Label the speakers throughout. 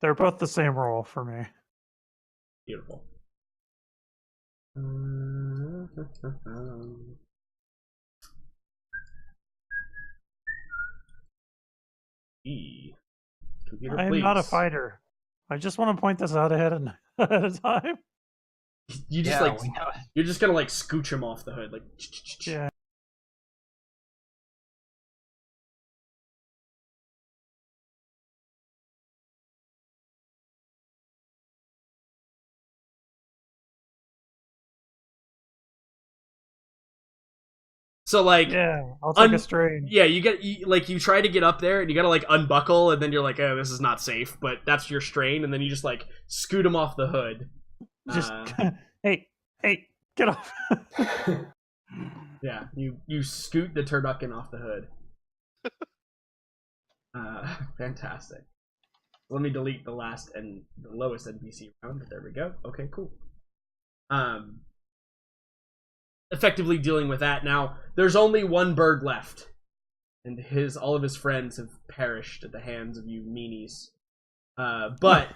Speaker 1: They're both the same roll for me.
Speaker 2: Beautiful. Computer,
Speaker 1: I am
Speaker 2: please.
Speaker 1: not a fighter. I just want to point this out ahead of time.
Speaker 2: You just you're just gonna like scooch him off the hood, like.
Speaker 1: Yeah.
Speaker 2: So like,
Speaker 1: yeah, I'll take a strain.
Speaker 2: Yeah, you try to get up there and you gotta like unbuckle, and then you're like, oh, this is not safe. But that's your strain, and then you just like scoot him off the hood.
Speaker 1: Just hey, get off.
Speaker 2: Yeah, you scoot the turducken off the hood. Fantastic. Let me delete the last and the lowest NPC round. There we go. Okay, cool. Effectively dealing with that now. There's only one bird left, and all of his friends have perished at the hands of you meanies. But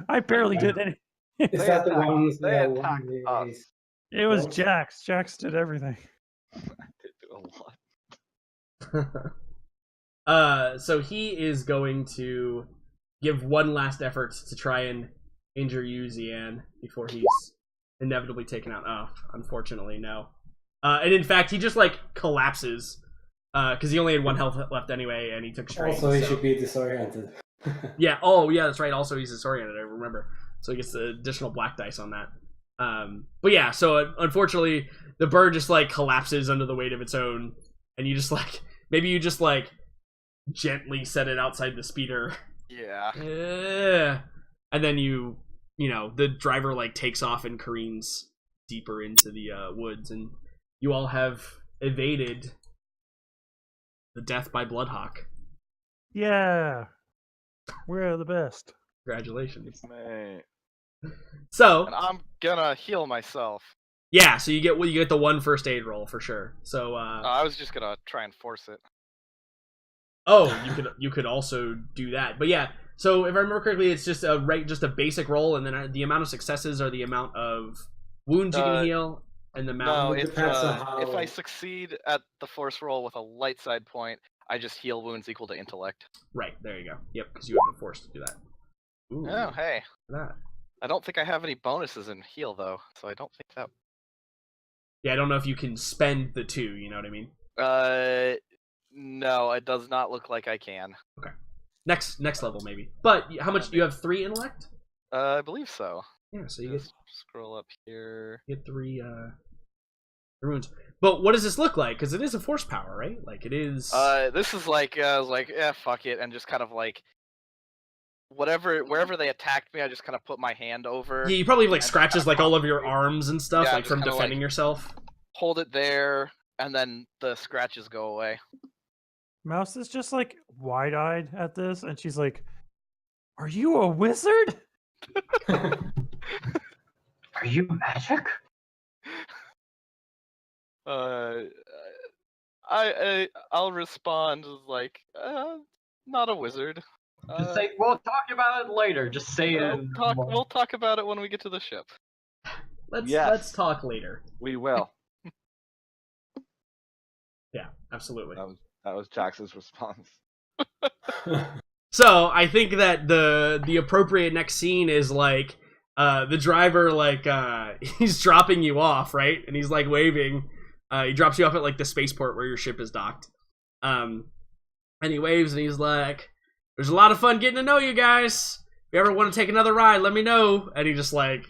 Speaker 1: I barely did any.
Speaker 3: Is that the ones
Speaker 4: they
Speaker 3: that
Speaker 4: attacked
Speaker 3: won
Speaker 4: us.
Speaker 1: It was Jax. Jax did everything.
Speaker 4: I did do a lot.
Speaker 2: So he is going to give one last effort to try and injure you, Zian, before he's inevitably taken out. Oh, unfortunately, no. And in fact, he just like collapses because he only had one health left anyway, and he took strain.
Speaker 3: Also, he should be disoriented.
Speaker 2: Yeah. Oh, yeah. That's right. Also, he's disoriented. I remember. So he gets the additional black dice on that. But yeah. So unfortunately, the bird just like collapses under the weight of its own, and you just like maybe you just like gently set it outside the speeder.
Speaker 4: Yeah.
Speaker 2: And then the driver like takes off and careens deeper into the woods, and you all have evaded the death by Bloodhawk.
Speaker 1: Yeah, we're the best.
Speaker 2: Congratulations.
Speaker 4: Mate.
Speaker 2: So
Speaker 4: And I'm gonna heal myself.
Speaker 2: yeah, so you get the one first aid roll for sure. So
Speaker 4: I was just gonna try and force it.
Speaker 2: oh, you could also do that. But yeah, so if I remember correctly, it's just a basic roll, and then the amount of successes are the amount of wounds you can heal, and the amount.
Speaker 4: No,
Speaker 3: It
Speaker 4: it's
Speaker 3: depends on how-
Speaker 4: if I succeed at the force roll with a light side point, I just heal wounds equal to intellect.
Speaker 2: Right, there you go. Yep, because you have been forced to do that. Ooh,
Speaker 4: Oh, hey.
Speaker 2: look at that.
Speaker 4: I don't think I have any bonuses in heal though, so I don't think that.
Speaker 2: Yeah, I don't know if you can spend the 2, you know what I mean?
Speaker 4: No, it does not look like I can.
Speaker 2: Okay. Next level maybe. But how much do you have? 3 intellect?
Speaker 4: I believe so.
Speaker 2: Yeah, so you
Speaker 4: Just scroll up here.
Speaker 2: get 3 runes. But what does this look like? Because it is a force power, right? Like it is.
Speaker 4: This is like I was like, fuck it, and just kind of like wherever they attacked me, I just kind of put my hand over.
Speaker 2: Yeah, you probably have like scratches like all over your arms and stuff,
Speaker 4: Yeah,
Speaker 2: like
Speaker 4: just
Speaker 2: from
Speaker 4: kinda,
Speaker 2: defending
Speaker 4: like,
Speaker 2: yourself.
Speaker 4: Hold it there, and then the scratches go away.
Speaker 1: Mouse is just like wide-eyed at this, and she's like, "Are you a wizard?"
Speaker 5: Are you magic?
Speaker 4: I'll respond like, not a wizard.
Speaker 5: Just say, we'll talk about it later. Just say it.
Speaker 4: We'll talk about it when we get to the ship.
Speaker 2: Let's talk later.
Speaker 6: We will.
Speaker 2: Yeah, absolutely.
Speaker 6: That was Jax's response.
Speaker 2: So I think that the appropriate next scene is like the driver like he's dropping you off, right? And he's like waving. He drops you off at like the spaceport where your ship is docked. And he waves and he's like, "There's a lot of fun getting to know you guys. If you ever want to take another ride, let me know." And he just like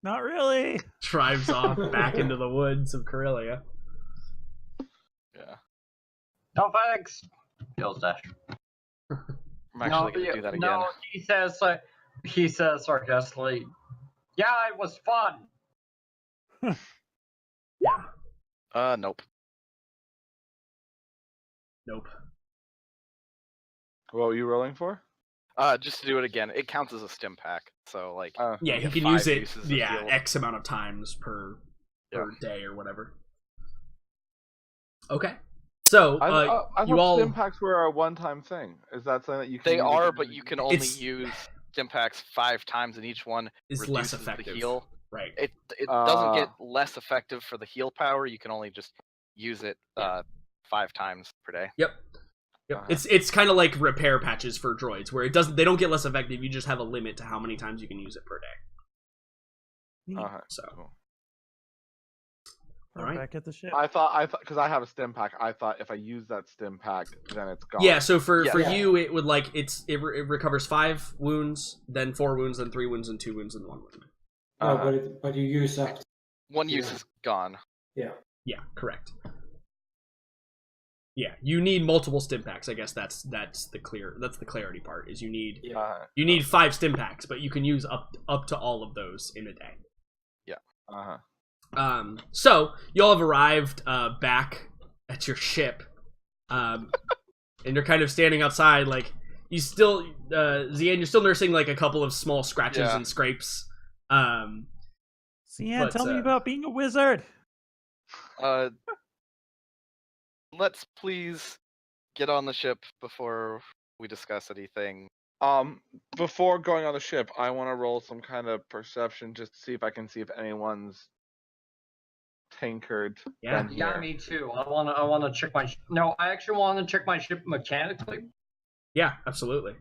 Speaker 1: Not really.
Speaker 2: drives off back into the woods of Corellia.
Speaker 4: Yeah.
Speaker 5: No thanks. Kills Dash.
Speaker 4: I'm actually gonna do that again.
Speaker 5: No, he says sarcastically, "Yeah, it was fun."
Speaker 2: Yeah.
Speaker 4: Nope.
Speaker 2: Nope.
Speaker 6: What were you rolling for?
Speaker 4: Just to do it again. It counts as a stim pack, so like.
Speaker 2: Yeah,
Speaker 4: you
Speaker 2: he
Speaker 4: get
Speaker 2: can
Speaker 4: 5
Speaker 2: use it.
Speaker 4: uses of
Speaker 2: Yeah,
Speaker 4: heal.
Speaker 2: X amount of times per day or whatever. Okay. So
Speaker 6: I
Speaker 2: you
Speaker 6: thought
Speaker 2: all
Speaker 6: stim packs were a one-time thing. Is that something that you can?
Speaker 4: They
Speaker 6: use
Speaker 4: are,
Speaker 6: again?
Speaker 4: but you can only
Speaker 2: It's-
Speaker 4: use stim packs 5 times in each one
Speaker 2: Is less
Speaker 4: reduces
Speaker 2: effective.
Speaker 4: the heal.
Speaker 2: Right.
Speaker 4: It doesn't get
Speaker 6: Ah.
Speaker 4: less effective for the heal power. You can only just use it 5 times per day.
Speaker 2: Yep. It's kind of like repair patches for droids, where they don't get less effective. You just have a limit to how many times you can use it per day. So.
Speaker 1: We're
Speaker 2: All right.
Speaker 1: back at the ship.
Speaker 6: I thought, because I have a stim pack, I thought if I use that stim pack, then it's gone.
Speaker 2: Yeah, so for
Speaker 4: Yeah.
Speaker 2: you, it would like it recovers 5 wounds, then 4 wounds, then 3 wounds, and 2 wounds, and 1 wound.
Speaker 3: No, but you use up.
Speaker 4: One use is gone.
Speaker 2: Yeah, correct. Yeah, you need multiple stim packs. I guess that's the clarity part. Is you need 5 stim packs, but you can use up to all of those in a day.
Speaker 4: Yeah.
Speaker 2: So you all have arrived back at your ship, and you're kind of standing outside, like you still, Zian, you're still nursing like a couple of small scratches and scrapes.
Speaker 1: Cian, tell me about being a wizard.
Speaker 4: Let's please get on the ship before we discuss anything.
Speaker 6: Before going on the ship, I want to roll some kind of perception just to see if I can see if anyone's tinkered.
Speaker 2: Yeah.
Speaker 6: been
Speaker 5: Yeah,
Speaker 6: here.
Speaker 5: me too. I wanna check my. No, I actually want to check my ship mechanically.
Speaker 2: Yeah, absolutely.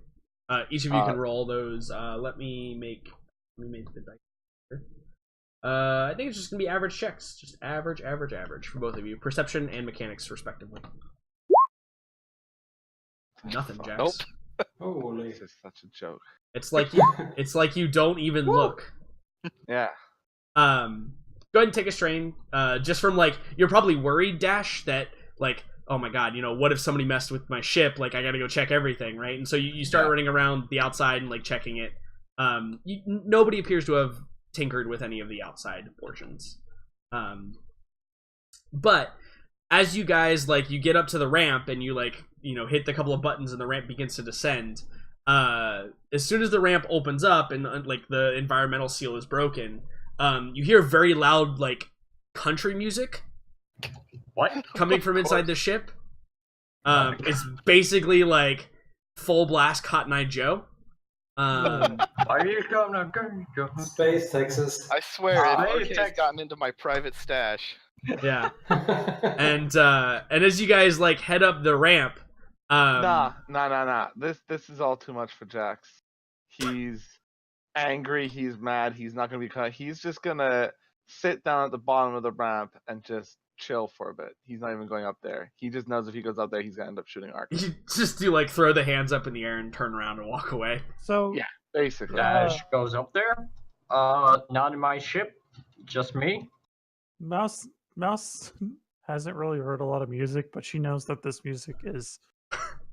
Speaker 2: Each of you can roll those. Let me make the dice here. I think it's just gonna be average checks, just average for both of you, perception and mechanics respectively. Nothing, Jax.
Speaker 4: Nope.
Speaker 3: Holy.
Speaker 6: This is such a joke.
Speaker 2: It's like you don't even look.
Speaker 6: Yeah.
Speaker 2: Go ahead and take a strain. Just from like you're probably worried, Dash, that like, oh my god, what if somebody messed with my ship? Like I gotta go check everything, right? And so you start running around the outside and like checking it. Nobody appears to have tinkered with any of the outside portions. But as you guys you get up to the ramp and you hit the couple of buttons and the ramp begins to descend. As soon as the ramp opens up and the environmental seal is broken, you hear very loud country music.
Speaker 5: What?
Speaker 2: Coming from inside the ship. It's basically full blast Cotton Eye Joe.
Speaker 5: Are you gonna go?
Speaker 3: Space, Texas.
Speaker 4: I swear,
Speaker 5: Space
Speaker 4: it's
Speaker 5: Tex-
Speaker 4: gotten into my private stash.
Speaker 2: Yeah. And as you guys head up the ramp,
Speaker 6: Nah. This is all too much for Jax. He's angry. He's mad. He's not gonna be cut. He's just gonna sit down at the bottom of the ramp and just chill for a bit. He's not even going up there. He just knows if he goes up there, he's gonna end up shooting Ark.
Speaker 2: you just do throw the hands up in the air and turn around and walk away.
Speaker 1: So
Speaker 6: Yeah. Basically.
Speaker 5: Dash goes up there. Not in my ship. Just me.
Speaker 1: Mouse hasn't really heard a lot of music, but she knows that this music is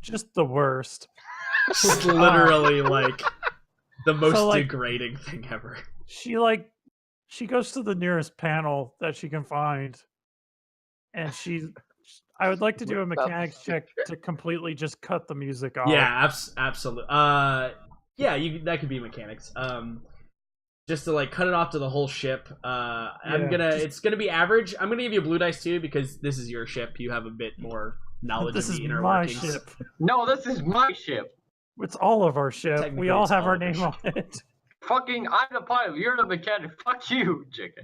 Speaker 1: just the worst.
Speaker 2: Just literally the most
Speaker 1: So,
Speaker 2: degrading thing ever.
Speaker 1: She goes to the nearest panel that she can find, and I would like to do a mechanics check to completely just cut the music off.
Speaker 2: Yeah, absolutely. Yeah, that could be mechanics. Just to cut it off to the whole ship. It's gonna be average. I'm gonna give you a blue dice too because this is your ship. You have a bit more knowledge
Speaker 1: This
Speaker 2: of
Speaker 1: is
Speaker 2: the inner
Speaker 1: my
Speaker 2: workings.
Speaker 1: ship.
Speaker 5: No, this is my ship.
Speaker 1: It's all of our ship.
Speaker 2: Technically,
Speaker 1: We all
Speaker 2: it's
Speaker 1: have
Speaker 2: all
Speaker 1: our
Speaker 2: of our
Speaker 1: name on it.
Speaker 5: Fucking, I'm the pilot. You're the mechanic. Fuck you, chicken.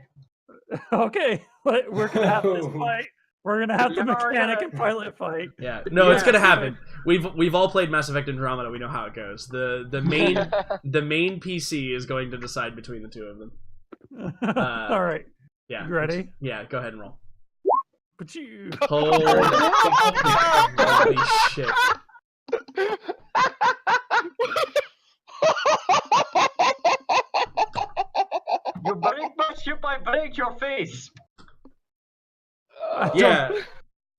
Speaker 1: Okay, but we're gonna have this fight. We're gonna have the
Speaker 5: Yeah, we're
Speaker 1: mechanic
Speaker 5: gonna-
Speaker 1: and pilot fight.
Speaker 2: Yeah, no, it's
Speaker 5: Yeah,
Speaker 2: gonna happen. We've all played Mass Effect Andromeda. We know how it goes. The main PC is going to decide between the two of them.
Speaker 1: All right,
Speaker 2: Yeah.
Speaker 1: you ready?
Speaker 2: Yeah, go ahead and roll.
Speaker 1: But you.
Speaker 2: Holy shit!
Speaker 5: You break my ship, I break your face.
Speaker 2: Yeah.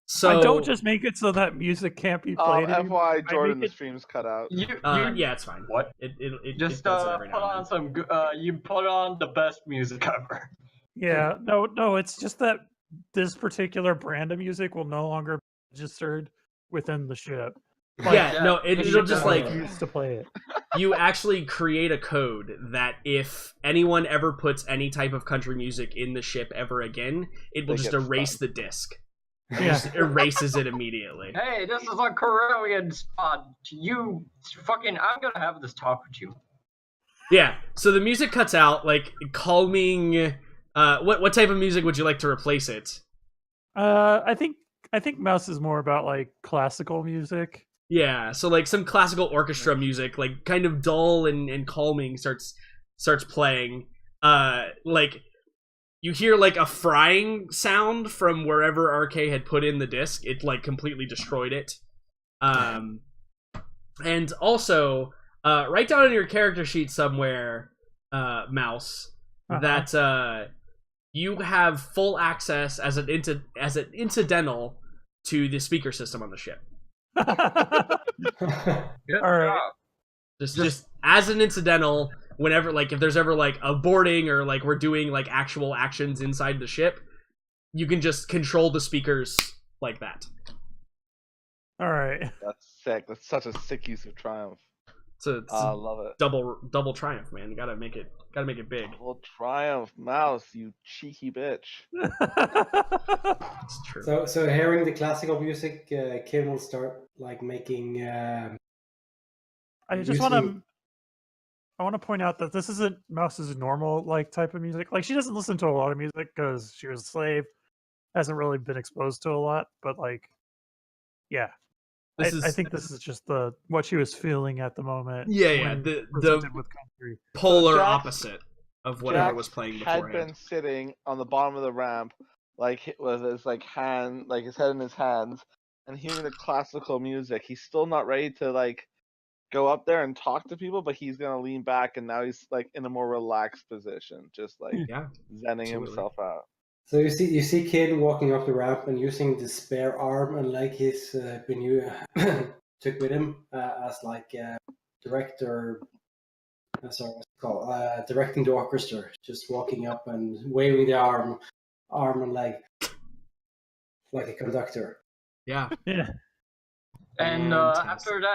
Speaker 2: So
Speaker 1: I don't just make it so that music can't be played anymore.
Speaker 6: FYI, Jordan, the
Speaker 1: it-
Speaker 6: stream's cut out.
Speaker 2: yeah, it's fine.
Speaker 5: What?
Speaker 2: It
Speaker 5: Just
Speaker 2: does it every
Speaker 5: put
Speaker 2: now
Speaker 5: on
Speaker 2: and
Speaker 5: some. You put on the best music ever.
Speaker 1: Yeah, no, it's just that this particular brand of music will no longer be registered within the ship.
Speaker 2: then. Yeah, no, it'll just
Speaker 1: used to play it.
Speaker 2: you actually create a code that if anyone ever puts any type of country music in the ship ever again, it will
Speaker 6: They
Speaker 2: just
Speaker 6: get
Speaker 2: erase
Speaker 6: stunned.
Speaker 2: the disc. It
Speaker 1: Yeah.
Speaker 2: just erases it immediately.
Speaker 5: Hey, this is a Corellian spot. You fucking. I'm gonna have this talk with you.
Speaker 2: Yeah. So the music cuts out, like calming. What type of music would you like to replace it?
Speaker 1: I think Mouse is more about like classical music.
Speaker 2: Yeah. So like some classical orchestra music, like kind of dull and calming, starts playing. Like you hear like a frying sound from wherever RK had put in the disc. It like completely destroyed it. And also, write down on your character sheet somewhere, Mouse, that you have full access as an incidental to the speaker system on the ship.
Speaker 5: Good
Speaker 1: All right.
Speaker 5: job.
Speaker 2: Just as an incidental, whenever like if there's ever like a boarding or like we're doing like actual actions inside the ship, you can just control the speakers like that.
Speaker 1: All right.
Speaker 6: That's sick. That's such a sick use of Triumph.
Speaker 2: It's
Speaker 6: I
Speaker 2: a
Speaker 6: love it.
Speaker 2: double triumph, man. You gotta make it big.
Speaker 6: Well, Triumph, Mouse, you cheeky bitch.
Speaker 2: It's true.
Speaker 3: So hearing the classical music, Kim will start like making.
Speaker 1: I just want to. I want to point out that this isn't Mouse's normal like type of music. Like she doesn't listen to a lot of music because she was a slave, hasn't really been exposed to a lot. But like, yeah, I think this is just what she was feeling at the moment.
Speaker 2: Yeah,
Speaker 1: when
Speaker 2: the
Speaker 1: presented with country.
Speaker 2: polar
Speaker 6: Jax-
Speaker 2: opposite of whatever
Speaker 6: Jax
Speaker 2: was playing
Speaker 6: had
Speaker 2: beforehand.
Speaker 6: been sitting on the bottom of the ramp, like with his like hand, like his head in his hands, and hearing the classical music. He's still not ready to like go up there and talk to people, but he's gonna lean back, and now he's like in a more relaxed position, just like
Speaker 2: Yeah,
Speaker 6: zenning
Speaker 2: absolutely.
Speaker 6: himself out.
Speaker 3: So you see Kid walking up the ramp and using the spare arm and like his been took with him as like director. Sorry, what's it called? Directing the orchestra, just walking up and waving the arm and leg like a conductor.
Speaker 2: Yeah.
Speaker 1: Yeah.
Speaker 5: And
Speaker 2: Fantastic.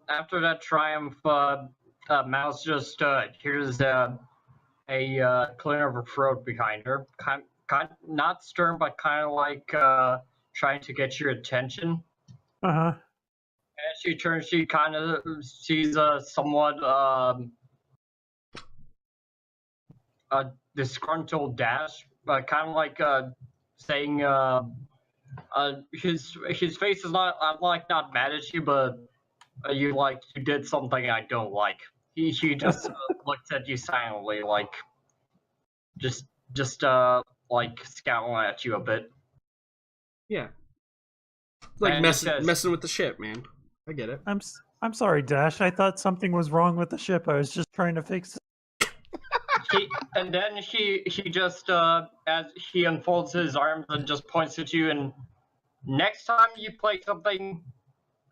Speaker 5: after that triumph, Mouse just hears a clearing of her throat behind her, kind not stern, but kind of like trying to get your attention.
Speaker 1: Uh-huh.
Speaker 5: As she turns, she kind of sees a somewhat a disgruntled Dash, kind of like saying his face is not, I'm like not mad at you, but you did something I don't like. He just looks at you silently, like just like scowling at you a bit.
Speaker 2: Yeah. Like
Speaker 5: And
Speaker 2: messing with the ship, man. I get it.
Speaker 1: I'm sorry, Dash. I thought something was wrong with the ship. I was just trying to fix it.
Speaker 5: And then he just as he unfolds his arms and just points at you, and next time you play something,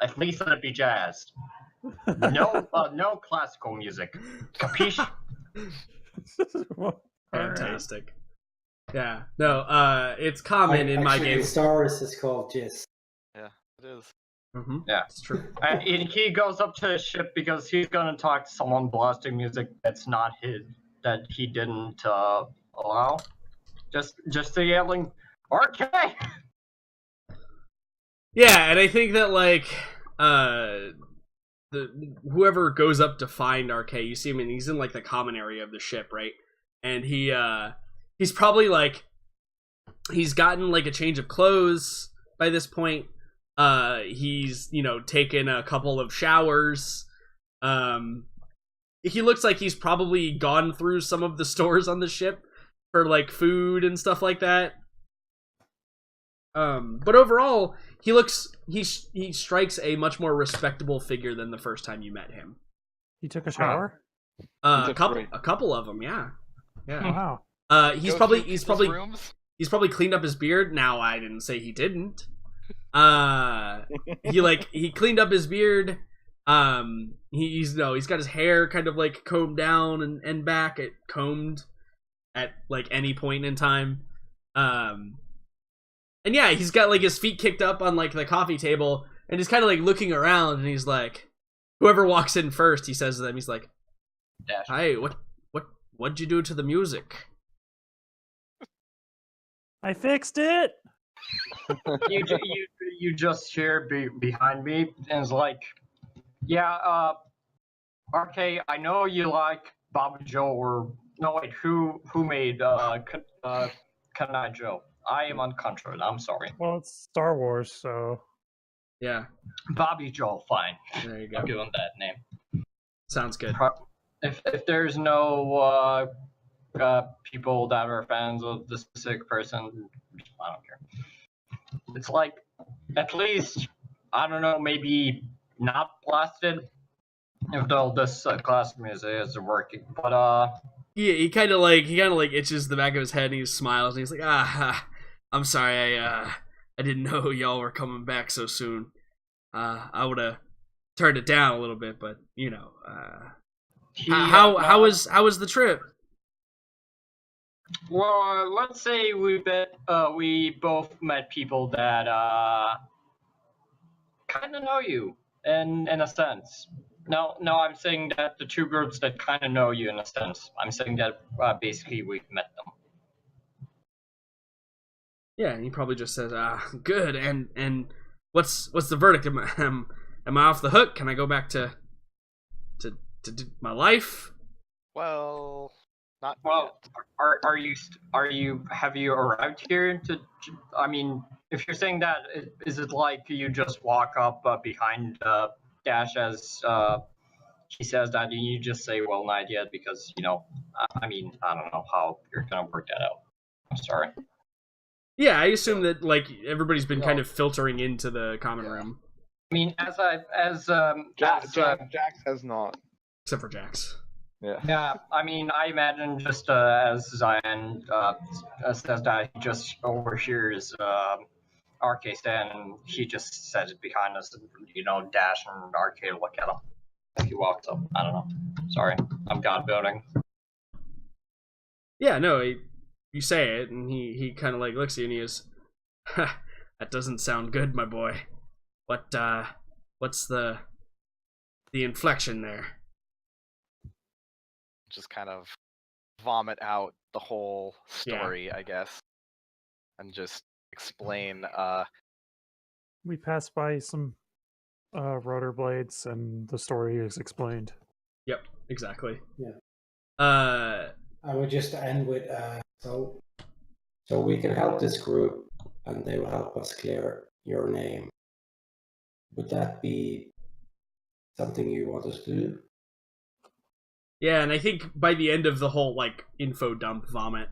Speaker 5: at least let it be jazz. No classical music. Capiche?
Speaker 2: Fantastic. Yeah. No, it's common in my
Speaker 3: Actually,
Speaker 2: game.
Speaker 3: in Star Wars is called Jizz.
Speaker 4: Yeah, it is.
Speaker 2: Mm-hmm.
Speaker 5: Yeah.
Speaker 2: It's true.
Speaker 5: And he goes up to the ship because he's gonna talk to someone blasting music that's not his, that he didn't allow. Just the yelling, RK!
Speaker 2: Yeah, and I think that like whoever goes up to find RK, you see him and he's in like the common area of the ship, right? And he's probably like he's gotten like a change of clothes by this point. He's, taken a couple of showers. He looks like he's probably gone through some of the stores on the ship for like food and stuff like that. But overall, he strikes a much more respectable figure than the first time you met him.
Speaker 1: He took a shower?
Speaker 2: A couple of them, yeah.
Speaker 1: Wow.
Speaker 2: He's
Speaker 4: Go
Speaker 2: probably
Speaker 4: through
Speaker 2: he's
Speaker 4: people's
Speaker 2: probably
Speaker 4: rooms?
Speaker 2: he's probably cleaned up his beard. Now I didn't say he didn't. He cleaned up his beard. He's got his hair kind of like combed down and back combed at like any point in time. And yeah, he's got like his feet kicked up on like the coffee table and he's kind of like looking around and he's like, whoever walks in first, he says to them, he's like,
Speaker 5: Dash.
Speaker 2: "Hi, what'd you do to the music?"
Speaker 1: I fixed it.
Speaker 5: You just hear behind me, and it's like, yeah, RK, I know you like Bobby Joe or no wait, who made Kanai Joe? I am uncontrolled. I'm sorry.
Speaker 1: Well, it's Star Wars, so
Speaker 2: Yeah,
Speaker 5: Bobby Joe, fine.
Speaker 2: there you go.
Speaker 5: I'll give him that name.
Speaker 2: Sounds good.
Speaker 5: If there's no people that are fans of the specific person, I don't care. It's like, at least, I don't know, maybe not blasted, if though this class music is working. But
Speaker 2: Yeah, he kind of like itches the back of his head and he smiles and he's like, I'm sorry, I didn't know y'all were coming back so soon. I would have turned it down a little bit, but you know, how was the trip?
Speaker 5: Well, let's say we both met people that kind of know you in a sense. No, I'm saying that the two groups that kind of know you in a sense. I'm saying that basically we've met them.
Speaker 2: Yeah, and he probably just says, good. And what's the verdict? Am I off the hook? Can I go back to my life?
Speaker 4: Well, not
Speaker 5: Well,
Speaker 4: yet.
Speaker 5: have you arrived here to? I mean, if you're saying that, is it like you just walk up behind Dash as he says that, and you just say, "Well, not yet," because I mean, I don't know how you're gonna work that out. I'm sorry.
Speaker 2: Yeah, I assume that like everybody's been kind of filtering into the common room.
Speaker 5: I mean,
Speaker 6: Jax has not,
Speaker 2: except for Jax.
Speaker 5: Yeah, I mean, I imagine just as Zion says that, he just overhears Arcade stand, and he just says it behind us, Dash and Arcade look at him as he walks up. I don't know. Sorry, I'm god building.
Speaker 2: Yeah, no, you say it, and he kind of like looks at you and he is, that doesn't sound good, my boy. What's the inflection there?
Speaker 4: Just kind of vomit out the whole story, I guess, and just explain.
Speaker 1: We passed by some rotor blades, and the story is explained.
Speaker 2: Yep, exactly.
Speaker 3: Yeah.
Speaker 2: I
Speaker 3: would just end with so we can help this group, and they will help us clear your name. Would that be something you want us to do?
Speaker 2: Yeah, and I think by the end of the whole like info dump vomit,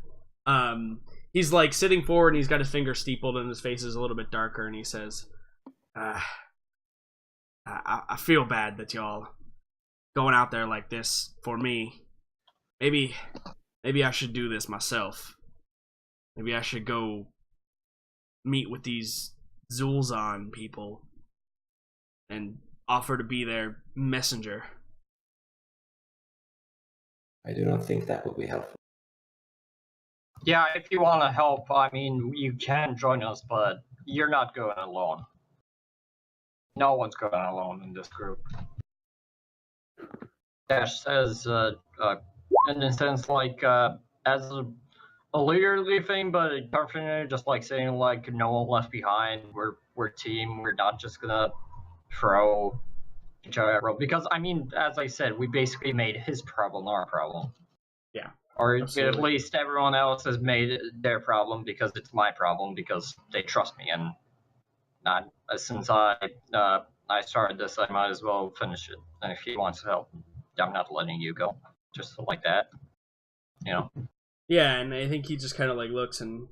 Speaker 2: he's like sitting forward and he's got his finger steepled and his face is a little bit darker, and he says, I feel bad that y'all going out there like this for me. Maybe I should do this myself. Maybe I should go meet with these Zul'Zan people and offer to be their messenger.
Speaker 3: I do not think that would be helpful.
Speaker 5: Yeah, if you want to help, I mean, you can join us, but you're not going alone. No one's going alone in this group. Dash says, in a sense, like, as a leaderly thing, but definitely just like saying, like, no one left behind. We're team. We're not just gonna throw each other. Because, I mean, as I said, we basically made his problem our problem.
Speaker 2: Yeah.
Speaker 5: Or
Speaker 2: absolutely.
Speaker 5: at least everyone else has made it their problem because it's my problem because they trust me, and not since I started this, I might as well finish it. And if he wants help, I'm not letting you go, just like that,
Speaker 2: Yeah, and I think he just kind of like looks and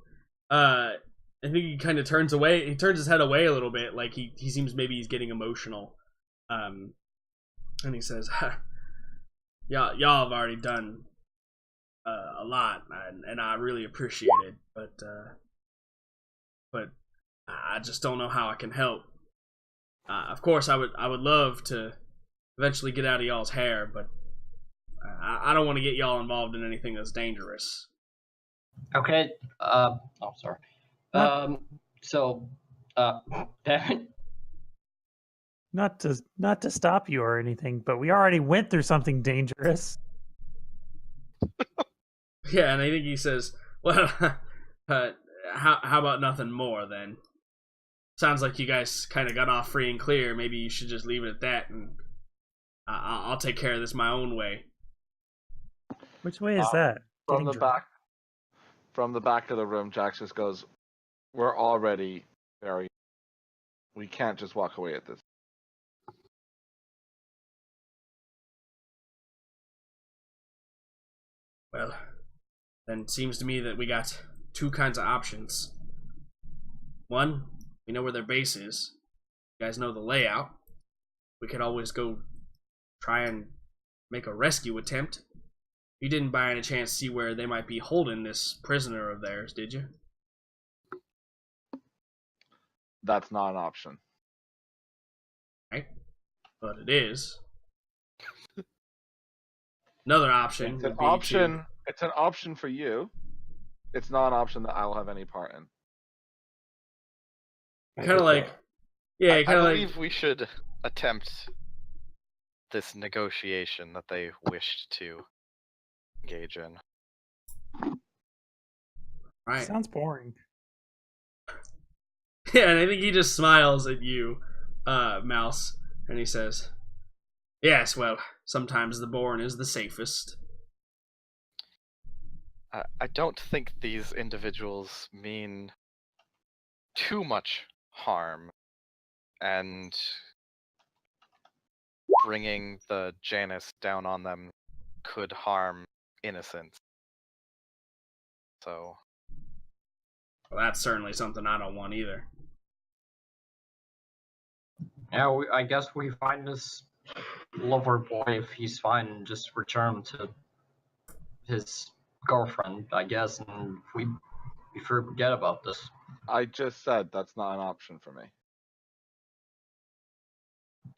Speaker 2: I think he kind of turns away. He turns his head away a little bit, like he seems maybe he's getting emotional. And he says, y'all have already done a lot, and I really appreciate it, but I just don't know how I can help. Of course, I would love to eventually get out of y'all's hair, but I don't want to get y'all involved in anything that's dangerous.
Speaker 5: Okay. Sorry.
Speaker 1: Not to stop you or anything, but we already went through something dangerous.
Speaker 2: Yeah, and I think he says, well, how about nothing more then? Sounds like you guys kind of got off free and clear. Maybe you should just leave it at that, and I'll take care of this my own way.
Speaker 1: Which way is that?
Speaker 6: From
Speaker 1: Getting
Speaker 6: the
Speaker 1: drunk.
Speaker 6: back. From the back of the room, Jax just goes, "We're already very. We can't just walk away at this."
Speaker 2: Well, then it seems to me that we got two kinds of options. One, we know where their base is. You guys know the layout. We could always go try and make a rescue attempt. You didn't by any chance see where they might be holding this prisoner of theirs, did you?
Speaker 6: That's not an option.
Speaker 2: Right? But it is. Another option
Speaker 6: It's
Speaker 2: would
Speaker 6: an
Speaker 2: be
Speaker 6: option. It's an option for you. It's not an option that I will have any part in.
Speaker 2: kind of like, yeah,
Speaker 4: I
Speaker 2: kind of like.
Speaker 4: believe we should attempt this negotiation that they wished to engage in.
Speaker 2: Right.
Speaker 1: Sounds boring.
Speaker 2: Yeah, and I think he just smiles at you, Mouse, and he says, "Yes, well, sometimes the born is the safest."
Speaker 4: I don't think these individuals mean too much harm, and bringing the Janus down on them could harm innocents. So,
Speaker 2: Well, that's certainly something I don't want either.
Speaker 5: Yeah, I guess we find this lover boy if he's fine and just return him to his girlfriend, I guess, and we forget about this.
Speaker 6: I just said that's not an option for me.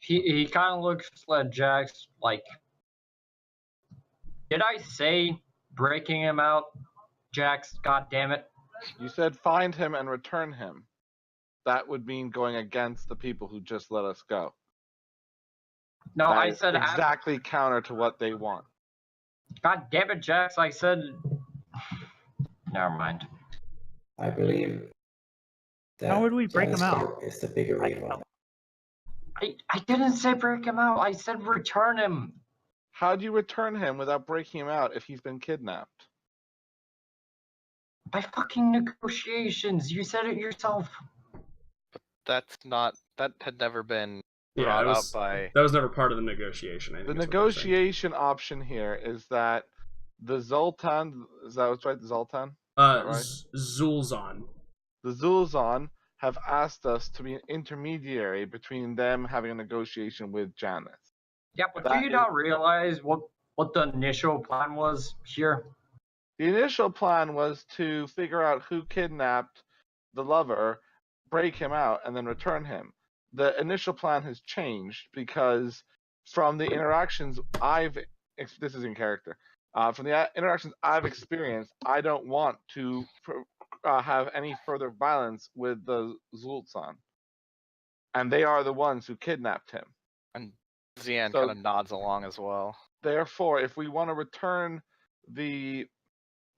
Speaker 5: He kind of looks at Jax like, did I say breaking him out, Jax? God damn it!
Speaker 6: You said find him and return him. That would mean going against the people who just let us go.
Speaker 5: No,
Speaker 6: That
Speaker 5: I
Speaker 6: is
Speaker 5: said
Speaker 6: exactly counter to what they want.
Speaker 5: God damn it, Jax! I said. Never mind.
Speaker 3: I believe that
Speaker 1: How would we break
Speaker 3: Janice
Speaker 1: him out?
Speaker 3: is the bigger evil.
Speaker 5: I didn't say break him out. I said return him.
Speaker 6: How do you return him without breaking him out if he's been kidnapped?
Speaker 5: By fucking negotiations. You said it yourself.
Speaker 4: that had never been
Speaker 2: Yeah,
Speaker 4: brought
Speaker 2: that
Speaker 4: up
Speaker 2: was,
Speaker 4: by.
Speaker 2: that was never part of the negotiation. I think
Speaker 6: The
Speaker 2: is what they're saying.
Speaker 6: negotiation option here is that the Zoltan, is that what's right? The Zoltan? Right?
Speaker 2: Zulzon.
Speaker 6: The Zulzon have asked us to be an intermediary between them having a negotiation with Janus.
Speaker 5: Yeah, but
Speaker 6: That
Speaker 5: do you not realize what the initial plan was here?
Speaker 6: The initial plan was to figure out who kidnapped the lover, break him out, and then return him. The initial plan has changed because from the interactions this is in character. From the interactions I've experienced, I don't want to have any further violence with the Zulzan. And they are the ones who kidnapped him.
Speaker 4: And Zian
Speaker 6: So-
Speaker 4: kind of nods along as well.
Speaker 6: Therefore, if we want to turn the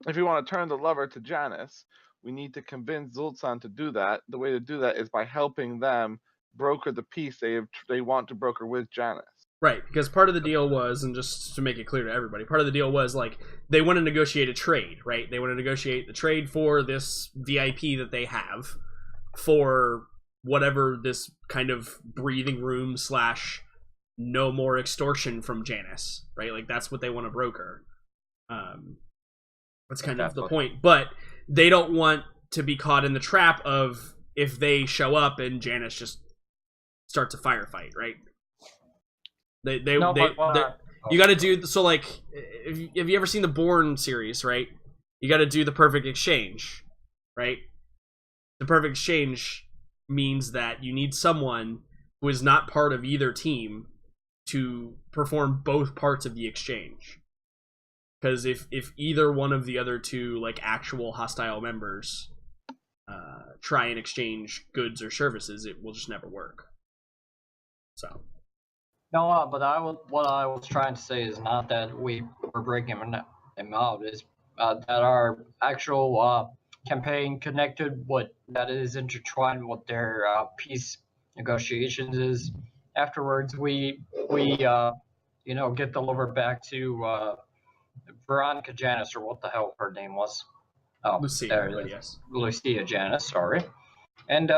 Speaker 6: lover to Janus, we need to convince Zulzan to do that. The way to do that is by helping them broker the peace they want to broker with Janus.
Speaker 2: Right, because part of the deal was, and just to make it clear to everybody, part of the deal was, like, they want to negotiate a trade, right? They want to negotiate the trade for this VIP that they have for whatever this kind of breathing room / no more extortion from Janus, right? Like, that's what they want to broker. That's kind of the point. But they don't want to be caught in the trap of if they show up and Janus just starts a firefight, right? You got to do so. Like, have you ever seen the Bourne series? Right, you got to do the perfect exchange, right? The perfect exchange means that you need someone who is not part of either team to perform both parts of the exchange. Because if either one of the other two, like, actual hostile members try and exchange goods or services, it will just never work. So.
Speaker 5: No, but what I was trying to say is not that we were breaking him out. Is that our actual campaign connected? What that is intertwined with their peace negotiations is. Afterwards, we get the lover back to Veronica Janice, or what the hell her name was. Oh,
Speaker 2: Lucia,
Speaker 5: there it
Speaker 2: but
Speaker 5: is.
Speaker 2: yes.
Speaker 5: Lucia Janice, sorry. And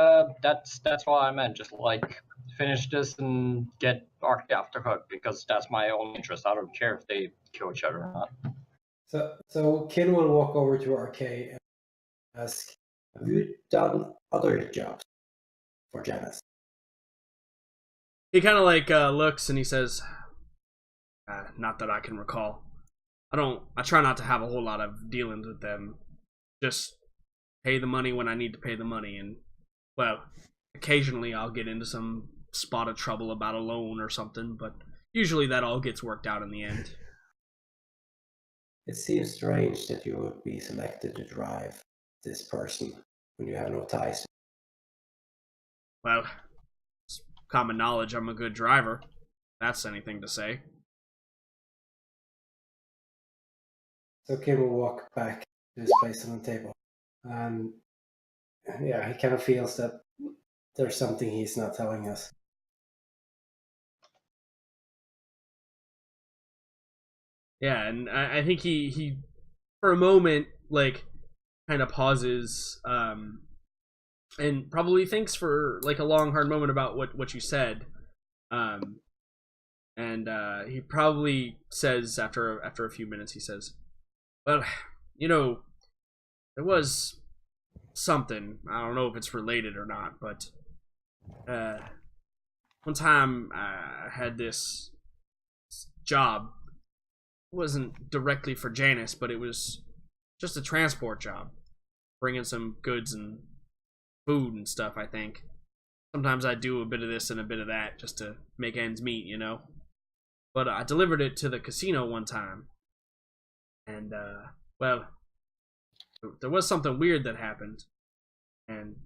Speaker 5: that's what I meant. Just like finish this and get Ark off the hook, because that's my only interest. I don't care if they kill each other or not.
Speaker 3: So Kin will walk over to RK and ask, "Have you done other jobs for Janice?"
Speaker 2: He kind of like looks and he says, "Not that I can recall. I try not to have a whole lot of dealings with them. Just pay the money when I need to pay the money, and well, occasionally I'll get into some spot of trouble about a loan or something, but usually that all gets worked out in the end."
Speaker 3: It seems strange that you would be selected to drive this person when you have no ties.
Speaker 2: Well, it's common knowledge I'm a good driver. That's anything to say.
Speaker 3: So Kim will walk back to his place on the table. And yeah, he kind of feels that there's something he's not telling us.
Speaker 2: Yeah, and I think he for a moment like kind of pauses and probably thinks for like a long hard moment about what you said. And he probably says after a few minutes, he says, "Well, you know, there was something. I don't know if it's related or not, but one time I had this job. It wasn't directly for Janice, but it was just a transport job, bringing some goods and food and stuff, I think. Sometimes I do a bit of this and a bit of that just to make ends meet, you know. But I delivered it to the casino one time. And, well, there was something weird that happened. And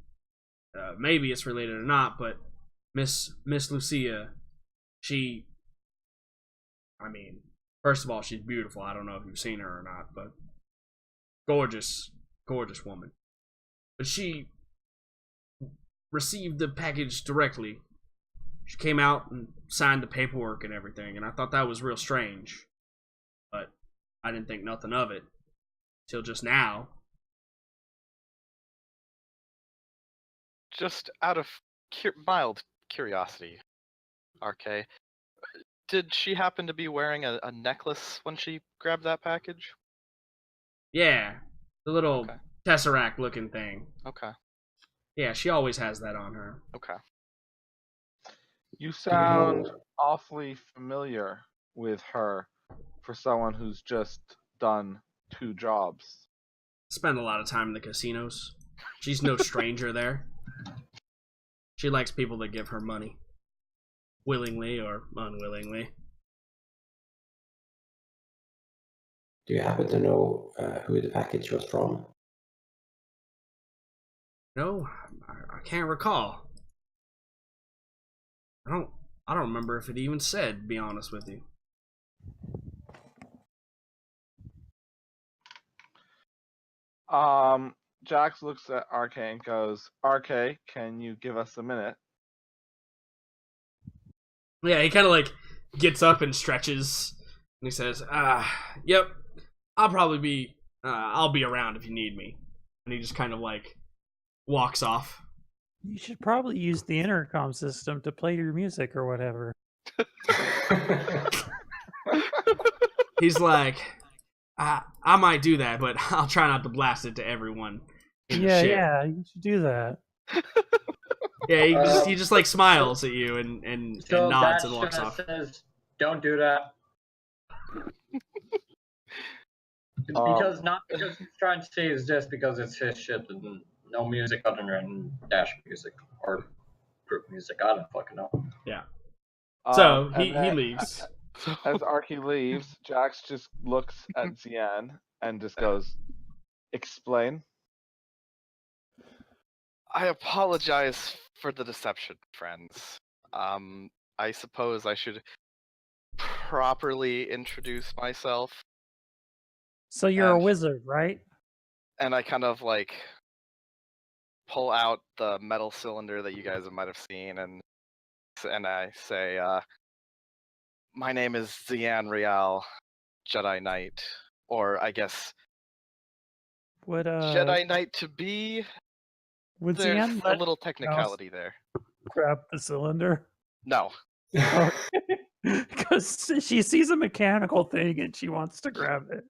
Speaker 2: maybe it's related or not, but Miss Lucia, I mean, first of all, she's beautiful. I don't know if you've seen her or not, but gorgeous woman. But she received the package directly. She came out and signed the paperwork and everything, and I thought that was real strange. But I didn't think nothing of it till just now.
Speaker 4: Just out of mild curiosity, RK, did she happen to be wearing a necklace when she grabbed that package?
Speaker 2: Yeah, the little
Speaker 4: Okay.
Speaker 2: tesseract looking thing.
Speaker 4: Okay.
Speaker 2: Yeah, she always has that on her.
Speaker 4: Okay.
Speaker 6: You sound awfully familiar with her for someone who's just done 2 jobs.
Speaker 2: Spend a lot of time in the casinos. She's no stranger there. She likes people that give her money, willingly or unwillingly.
Speaker 3: Do you happen to know who the package was from?
Speaker 2: No, I can't recall. I don't remember if it even said, to be honest with you.
Speaker 6: Jax looks at RK and goes, "RK, can you give us a minute?"
Speaker 2: Yeah, he kind of like gets up and stretches, and he says, yep, I'll be around if you need me." And he just kind of like walks off.
Speaker 1: You should probably use the intercom system to play your music or whatever.
Speaker 2: He's like, I might do that, but I'll try not to blast it to everyone.
Speaker 1: Yeah, you should do that.
Speaker 2: Yeah, he just like smiles at you and nods and walks off.
Speaker 5: Says, "Don't do that." Because not because he's trying to say is this, because it's his shit and no music other than dash music or group music. I don't fucking know.
Speaker 2: Yeah. So he leaves.
Speaker 6: As Arky leaves, Jax just looks at Zian and just goes, "Explain."
Speaker 4: I apologize for the deception, friends. I suppose I should properly introduce myself.
Speaker 1: So you're a wizard, right?
Speaker 4: And I kind of like pull out the metal cylinder that you guys might have seen, and I say, "My name is Zian Rial. Jedi Knight, or I guess
Speaker 1: Would
Speaker 4: Jedi Knight to be.
Speaker 1: would
Speaker 4: There's
Speaker 1: Zian
Speaker 4: a
Speaker 1: let
Speaker 4: little
Speaker 1: Mouse
Speaker 4: technicality there.
Speaker 1: grab the cylinder?
Speaker 4: No.
Speaker 1: Because she sees a mechanical thing and she wants to grab it.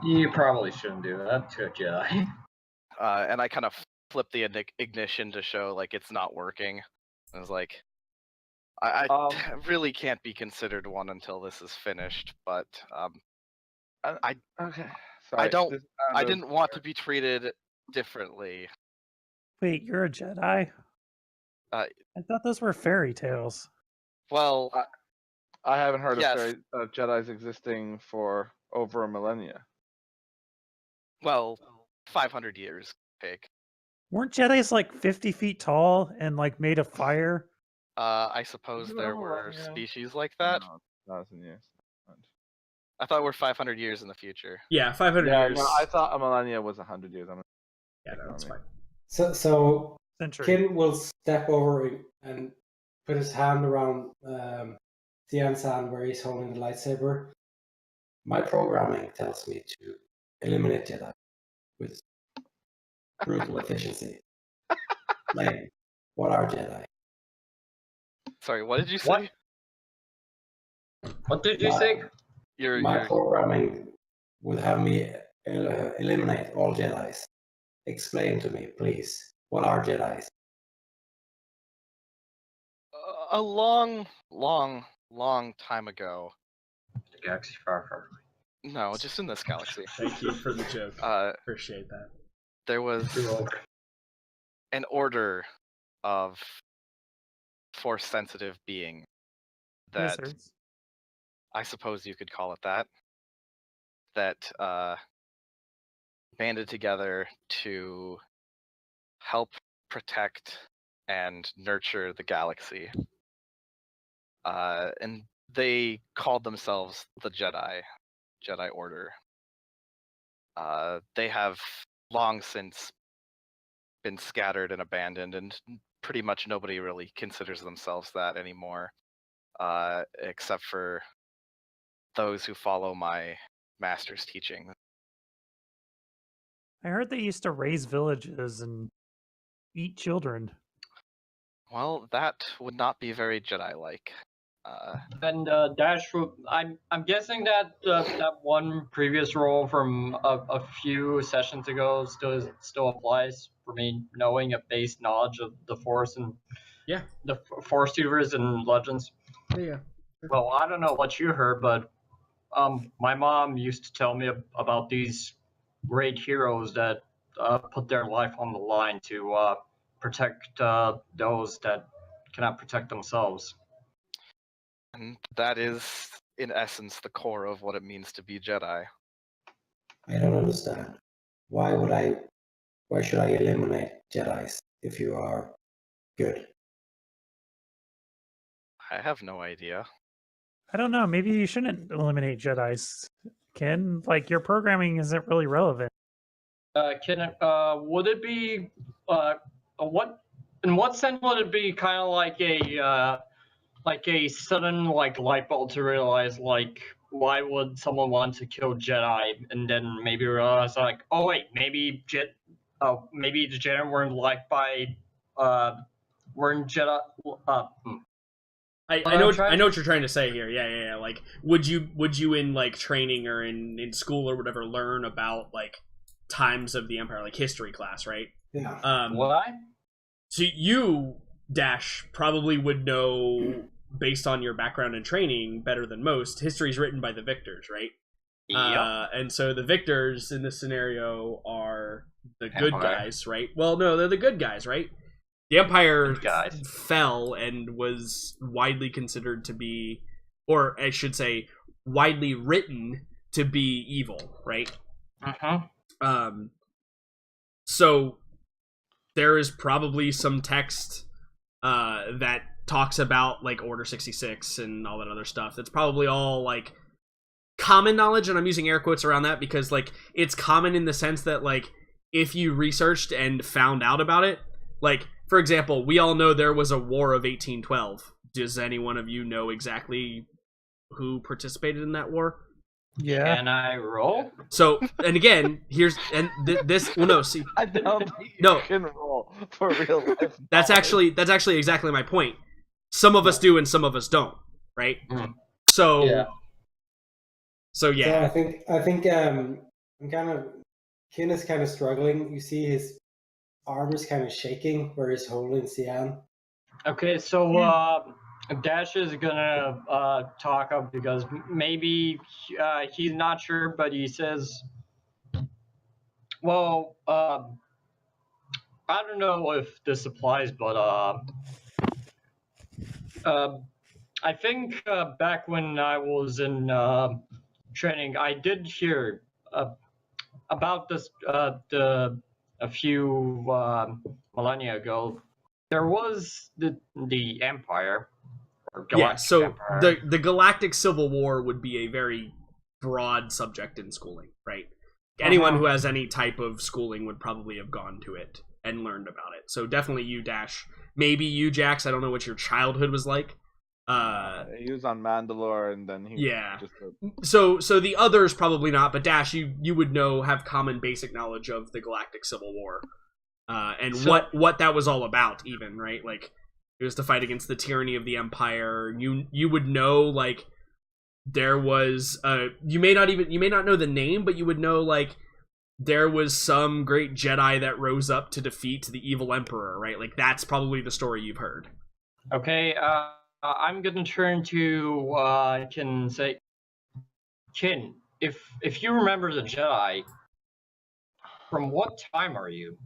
Speaker 5: You probably shouldn't do that to a Jedi.
Speaker 4: And I kind of flip the ignition to show like it's not working. I was like, I really can't be considered one until this is finished. But
Speaker 6: Okay.
Speaker 4: I
Speaker 6: Sorry.
Speaker 4: I didn't want to be treated differently.
Speaker 1: Wait, you're a Jedi? I thought those were fairy tales.
Speaker 4: Well,
Speaker 6: I haven't heard
Speaker 4: yes.
Speaker 6: of Jedi's existing for over a millennia.
Speaker 4: Well, 500 years, pig.
Speaker 1: Weren't Jedis like 50 feet tall and like made of fire?
Speaker 4: I suppose there were species like that.
Speaker 6: No, 1,000 years.
Speaker 4: I thought we're 500 years in the future.
Speaker 2: Yeah, 500
Speaker 6: Yeah,
Speaker 2: years.
Speaker 6: no, I thought a millennia was 100 years.
Speaker 2: Yeah, no, that's fine.
Speaker 3: So
Speaker 1: Century.
Speaker 3: Kin will step over and put his hand around Thean's hand where he's holding the lightsaber. My programming tells me to eliminate Jedi with brutal efficiency. Like, what are Jedi?
Speaker 4: Sorry, what did you say?
Speaker 5: What did you say?
Speaker 3: My programming would have me eliminate all Jedis. Explain to me, please. What are Jedis?
Speaker 4: A long time ago.
Speaker 5: The galaxy far, far away.
Speaker 4: No, just in this galaxy.
Speaker 2: Thank you for the joke. Appreciate that.
Speaker 4: There was an order of force-sensitive being that
Speaker 1: Wizards.
Speaker 4: I suppose you could call it that banded together to help protect and nurture the galaxy. And they called themselves the Jedi Order. They have long since been scattered and abandoned, and pretty much nobody really considers themselves that anymore, except for those who follow my master's teaching.
Speaker 1: I heard they used to raise villages and eat children.
Speaker 4: Well, that would not be very Jedi-like.
Speaker 5: And Dash, I'm guessing that that one previous role from a few sessions ago still applies for me, knowing a base knowledge of the Force and the Force tutors and legends.
Speaker 2: Yeah.
Speaker 5: Well, I don't know what you heard, but my mom used to tell me about these great heroes that put their life on the line to protect those that cannot protect themselves.
Speaker 4: And that is, in essence, the core of what it means to be Jedi.
Speaker 3: I don't understand. Why should I eliminate Jedis if you are good?
Speaker 4: I have no idea.
Speaker 1: I don't know. Maybe you shouldn't eliminate Jedis, Ken. Like, your programming isn't really relevant.
Speaker 5: Ken, would it be in what sense would it be kind of like a sudden light bulb to realize why would someone want to kill Jedi, and then maybe realize oh wait, maybe the Jedi weren't liked by weren't Jedi.
Speaker 2: I know what you're trying to say here. Yeah. Like, would you in like training or in school or whatever learn about like times of the Empire, like history class, right?
Speaker 3: Yeah.
Speaker 5: What?
Speaker 2: So you, Dash, probably would know, based on your background and training, better than most. History is written by the victors, right?
Speaker 5: Yeah.
Speaker 2: And so the victors in this scenario are the good guys, right? Well, no, they're the good guys, right? The Empire fell and was widely considered to be, or I should say, widely written to be evil, right? So there is probably some text that talks about like Order 66 and all that other stuff. That's probably all like common knowledge, and I'm using air quotes around that because like it's common in the sense that like if you researched and found out about it, like for example, we all know there was a War of 1812. Does any one of you know exactly who participated in that war?
Speaker 1: Yeah.
Speaker 5: Can I roll?
Speaker 2: So, and again, this. Well, no, see,
Speaker 6: I don't think you
Speaker 2: No.
Speaker 6: can roll for real life.
Speaker 2: that's
Speaker 6: knowledge.
Speaker 2: actually exactly my point. Some of us do, and some of us don't, right?
Speaker 5: Mhm.
Speaker 2: So,
Speaker 5: Yeah.
Speaker 3: So
Speaker 2: yeah.
Speaker 3: I think I'm kind of Kin is kind of struggling. You see his arm is kind of shaking where he's holding Cian.
Speaker 5: Okay, so Dash is gonna talk up because maybe he's not sure, but he says, "Well, I don't know if this applies, but I think back when I was in training, I did hear about this a few millennia ago. There was the Empire or
Speaker 2: Yeah,
Speaker 5: Galactic
Speaker 2: so
Speaker 5: Empire.
Speaker 2: the Galactic Civil War would be a very broad subject in schooling, right? Anyone who has any type of schooling would probably have gone to it and learned about it. So definitely you, Dash. Maybe you, Jax. I don't know what your childhood was like.
Speaker 6: He was on Mandalore, and then he
Speaker 2: Yeah.
Speaker 6: just
Speaker 2: So the others probably not, but Dash, you would have common basic knowledge of the Galactic Civil War, and
Speaker 5: So-
Speaker 2: what that was all about, even, right? Like, it was to fight against the tyranny of the Empire. You would know, like, there was you may not know the name, but you would know, like, there was some great Jedi that rose up to defeat the evil Emperor, right? Like, that's probably the story you've heard.
Speaker 5: Okay, I'm gonna turn to Kin. Say, Kin, if you remember the Jedi, from what time are you?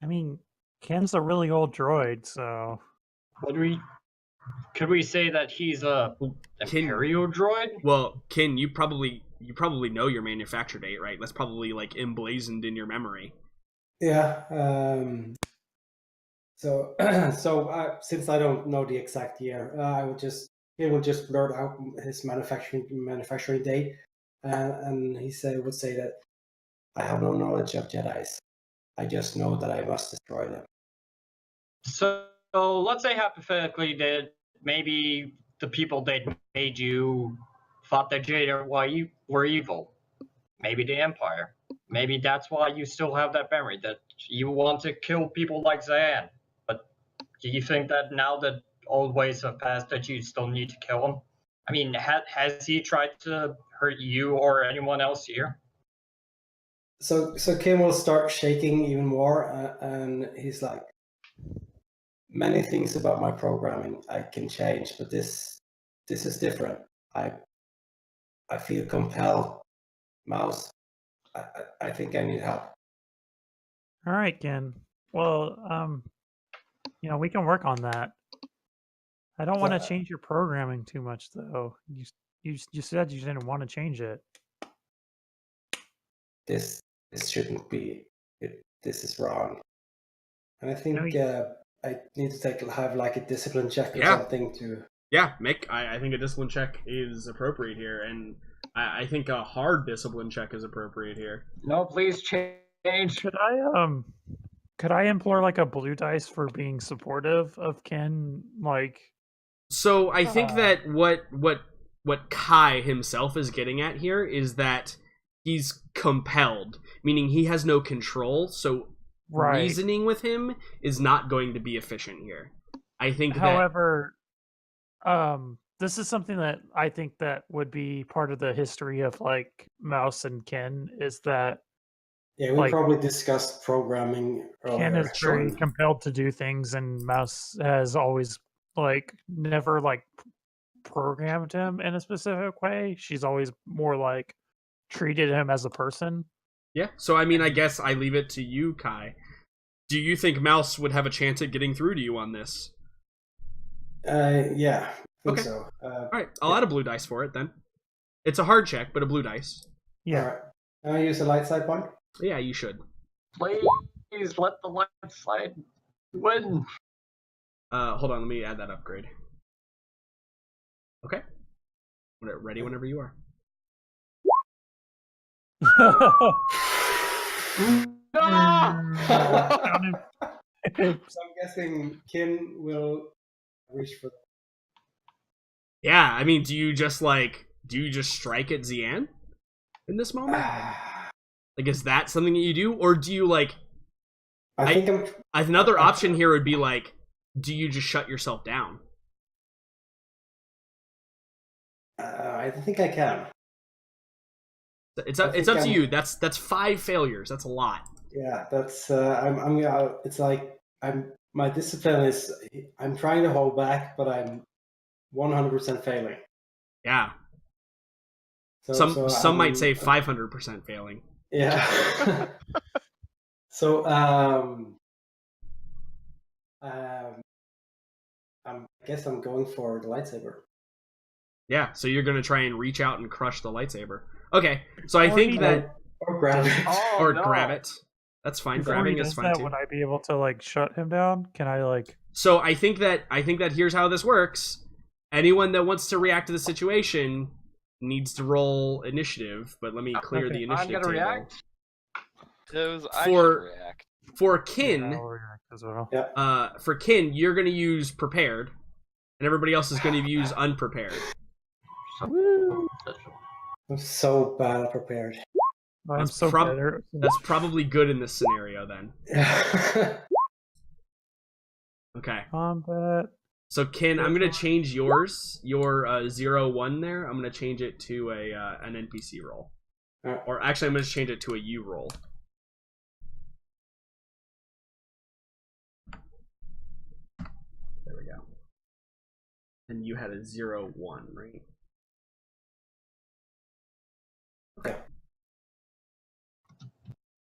Speaker 1: I mean, Ken's a really old droid, so
Speaker 5: Could we say that he's a
Speaker 2: Kin-
Speaker 5: Imperial droid?
Speaker 2: Well, Kin, you probably know your manufacture date, right? That's probably, like, emblazoned in your memory.
Speaker 3: Yeah. So since I don't know the exact year, he would just blurt out his manufacturing date, and would say that I have no knowledge of Jedi's. I just know that I must destroy them.
Speaker 5: So let's say hypothetically that maybe the people that made you thought that Jedi were evil. Maybe the Empire. Maybe that's why you still have that memory, that you want to kill people like Zayan. But do you think that now that old ways have passed that you still need to kill him? I mean, has he tried to hurt you or anyone else here?
Speaker 3: So Kim will start shaking even more, and he's like, many things about my programming I can change, but this is different. I feel compelled, Mouse. I think I need help.
Speaker 1: all right, Ken. Well, we can work on that. I don't want to change your programming too much, though. You said you didn't want to change it.
Speaker 3: This shouldn't be. This is wrong. And I think I need to have like a discipline check or something to.
Speaker 2: Yeah, Mick, I think a discipline check is appropriate here, and I think a hard discipline check is appropriate here.
Speaker 5: No, please change.
Speaker 1: Could I implore like a blue dice for being supportive of Ken? Like,
Speaker 2: so I think that what Kai himself is getting at here is that he's compelled, meaning he has no control. So reasoning with him is not going to be efficient here. I think.
Speaker 1: However, this is something that I think that would be part of the history of like Mouse and Ken is that.
Speaker 3: Yeah, we probably discussed programming earlier.
Speaker 1: Ken is very compelled to do things, and Mouse has always like never like programmed him in a specific way. She's always more like treated him as a person.
Speaker 2: Yeah. So I mean, I guess I leave it to you, Kai. Do you think Mouse would have a chance at getting through to you on this?
Speaker 3: Yeah. I think
Speaker 2: okay.
Speaker 3: So.
Speaker 2: All right. I'll add a blue dice for it then. It's a hard check, but a blue dice.
Speaker 1: Yeah.
Speaker 3: All right. Can I use a light side point?
Speaker 2: Yeah, you should.
Speaker 5: Please let the light side win.
Speaker 2: Hold on, let me add that upgrade. Okay. Ready whenever you are.
Speaker 3: So I'm guessing Kin will reach for.
Speaker 2: Yeah, I mean, do you just like do you just strike at Xian in this moment? Like, is that something that you do, or do you like?
Speaker 3: I think
Speaker 2: another option here would be like, do you just shut yourself down?
Speaker 3: I think I can.
Speaker 2: It's up to you. That's 5 failures. That's a lot.
Speaker 3: Yeah, that's it's like my discipline is I'm trying to hold back, but I'm 100% failing.
Speaker 2: Yeah.
Speaker 3: So
Speaker 2: some might say 500% failing.
Speaker 3: Yeah. So I guess I'm going for the lightsaber.
Speaker 2: Yeah, so you're gonna try and reach out and crush the lightsaber. Okay, so I think that
Speaker 3: or grab it.
Speaker 2: Grab it. That's fine. Grabbing is fine too.
Speaker 1: Would I be able to like shut him down? Can I like?
Speaker 2: So I think that here's how this works. Anyone that wants to react to the situation needs to roll initiative. But let me clear the initiative
Speaker 5: I'm gonna
Speaker 2: table.
Speaker 5: react.
Speaker 4: I should react.
Speaker 2: For Kin,
Speaker 1: as well.
Speaker 2: for Kin, you're gonna use prepared, and everybody else is gonna use unprepared.
Speaker 1: Woo.
Speaker 3: I'm so bad at prepared.
Speaker 2: That's probably good in this scenario then. Okay.
Speaker 1: Combat.
Speaker 2: So Kin, I'm gonna change your 0-1 there. I'm gonna change it to an NPC roll, or actually I'm gonna change it to a U roll. There we go. And you had a 0-1, right? Okay.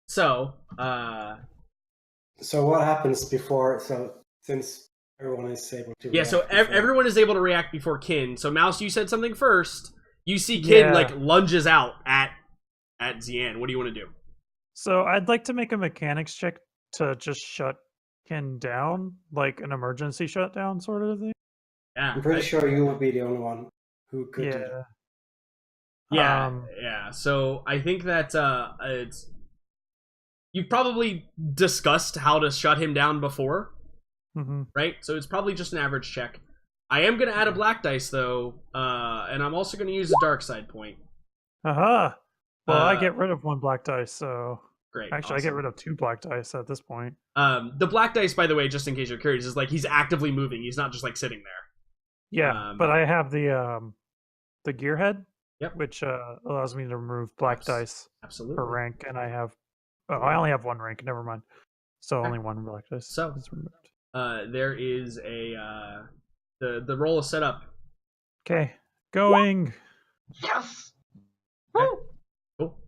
Speaker 2: So
Speaker 3: what happens before? So since everyone is able to.
Speaker 2: Yeah. So everyone is able to react before Kin. So Mouse, you said something first. You see Kin like lunges out at Xian. What do you want to do?
Speaker 1: So I'd like to make a mechanics check to just shut Kin down, like an emergency shutdown sort of thing.
Speaker 2: Yeah.
Speaker 3: I'm pretty sure you would be the only one who could. Do that.
Speaker 2: Yeah. So I think that you've probably discussed how to shut him down before, right? So it's probably just an average check. I am going to add a black dice though, and I'm also going to use a dark side point.
Speaker 1: Well, I get rid of 1 black dice, so
Speaker 2: great.
Speaker 1: Actually, awesome. I get rid of 2 black dice at this point.
Speaker 2: The black dice, by the way, just in case you're curious, is like he's actively moving. He's not just like sitting there.
Speaker 1: Yeah, but I have the gearhead.
Speaker 2: Yep.
Speaker 1: Which allows me to remove black dice per rank, and I have. Oh, I only have 1 rank. Never mind. So only 1 black dice.
Speaker 2: So
Speaker 1: is removed.
Speaker 2: There is a the roll is set up.
Speaker 1: Okay, going.
Speaker 5: Yes.
Speaker 2: Okay. Cool.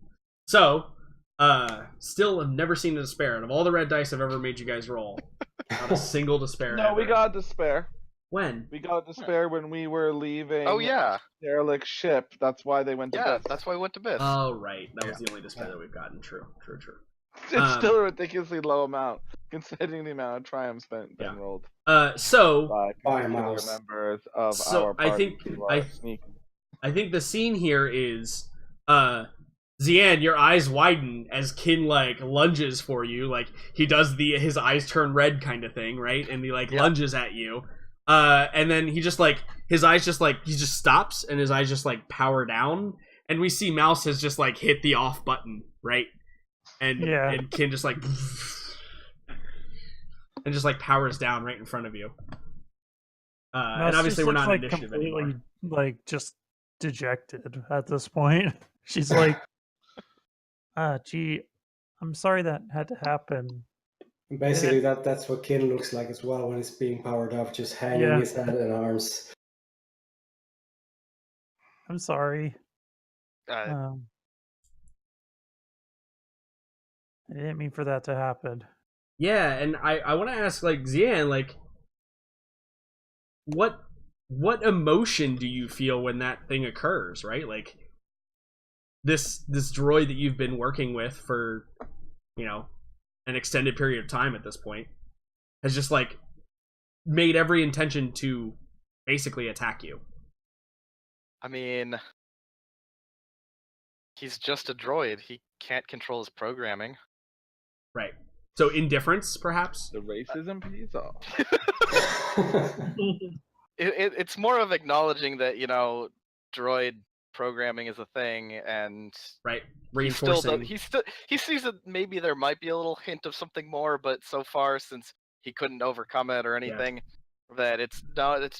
Speaker 2: So, still have never seen a despair. Out of all the red dice I've ever made you guys roll, not a single despair.
Speaker 6: No, we got a despair.
Speaker 2: When?
Speaker 6: We got despair when we were leaving.
Speaker 4: Oh yeah.
Speaker 6: Derelict ship. That's why they went to Biff.
Speaker 4: That's why we went to Biff.
Speaker 2: Oh right, that was the only despair that we've gotten. True.
Speaker 6: It's still a ridiculously low amount considering the amount of triumphs been rolled.
Speaker 2: So
Speaker 3: by Mouse.
Speaker 6: Members of our party
Speaker 2: I think the scene here is Xian, your eyes widen as Kin like lunges for you, like he does his eyes turn red kind of thing, right? And he like lunges at you. And then he just like his eyes just like he just stops and his eyes just like power down, and we see Mouse has just like hit the off button, right? And Kin just like and just like powers down right in front of you. And obviously we're not in initiative anymore.
Speaker 1: Like just dejected at this point. She's like, gee, I'm sorry that had to happen.
Speaker 3: Basically, that's what Kin looks like as well when he's being powered up, just hanging his head and arms.
Speaker 1: I'm sorry. I didn't mean for that to happen.
Speaker 2: Yeah, and I want to ask, like, Xian, like, what emotion do you feel when that thing occurs, right? Like, this droid that you've been working with for, an extended period of time at this point has just like made every intention to basically attack you.
Speaker 4: I mean, he's just a droid. He can't control his programming.
Speaker 2: Right. So indifference, perhaps?
Speaker 6: The racism piece off.
Speaker 4: It's more of acknowledging that, droid programming is a thing, and
Speaker 2: Right.
Speaker 4: he still
Speaker 2: Reinforcing.
Speaker 4: he sees that maybe there might be a little hint of something more, but so far, since he couldn't overcome it or anything, that it's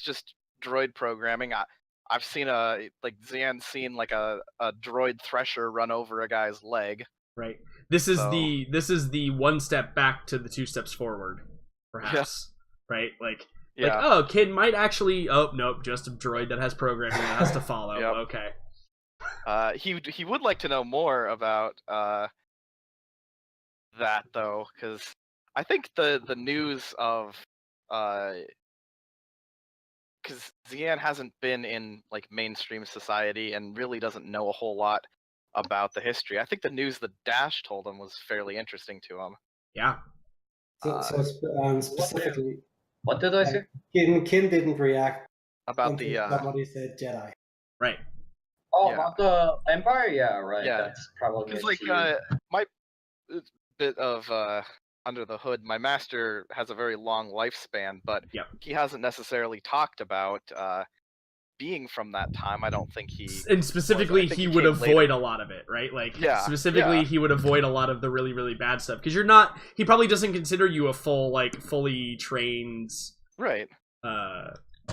Speaker 4: just droid programming. I've seen Zian's seen like a droid thresher run over a guy's leg.
Speaker 2: Right. This is
Speaker 4: So-
Speaker 2: the one step back to the two steps forward, perhaps. Right? Like,
Speaker 4: Yeah.
Speaker 2: oh, kid might actually. Oh, nope, just a droid that has programming that has to follow.
Speaker 4: Yep.
Speaker 2: Okay.
Speaker 4: He would like to know more about that though, because I think the news of because Zian hasn't been in like mainstream society and really doesn't know a whole lot about the history. I think the news that Dash told him was fairly interesting to him.
Speaker 2: Yeah.
Speaker 3: Specifically,
Speaker 5: What did I say?
Speaker 3: Kin didn't react
Speaker 4: About
Speaker 3: until
Speaker 4: the
Speaker 3: somebody said Jedi.
Speaker 2: Right.
Speaker 5: Oh,
Speaker 4: Yeah.
Speaker 5: about the Empire? Yeah, right.
Speaker 4: Yeah.
Speaker 5: That's probably
Speaker 4: Because like
Speaker 5: true.
Speaker 4: my bit of under the hood, my master has a very long lifespan, but
Speaker 2: Yep.
Speaker 4: he hasn't necessarily talked about being from that time. I don't think he.
Speaker 2: And specifically,
Speaker 4: I think
Speaker 2: he
Speaker 4: he
Speaker 2: would
Speaker 4: came
Speaker 2: avoid
Speaker 4: later.
Speaker 2: a lot of it, right? Like,
Speaker 4: Yeah,
Speaker 2: specifically,
Speaker 4: yeah.
Speaker 2: he would avoid a lot of the really, really bad stuff. Because you're not. He probably doesn't consider you a fully trained.
Speaker 4: Right.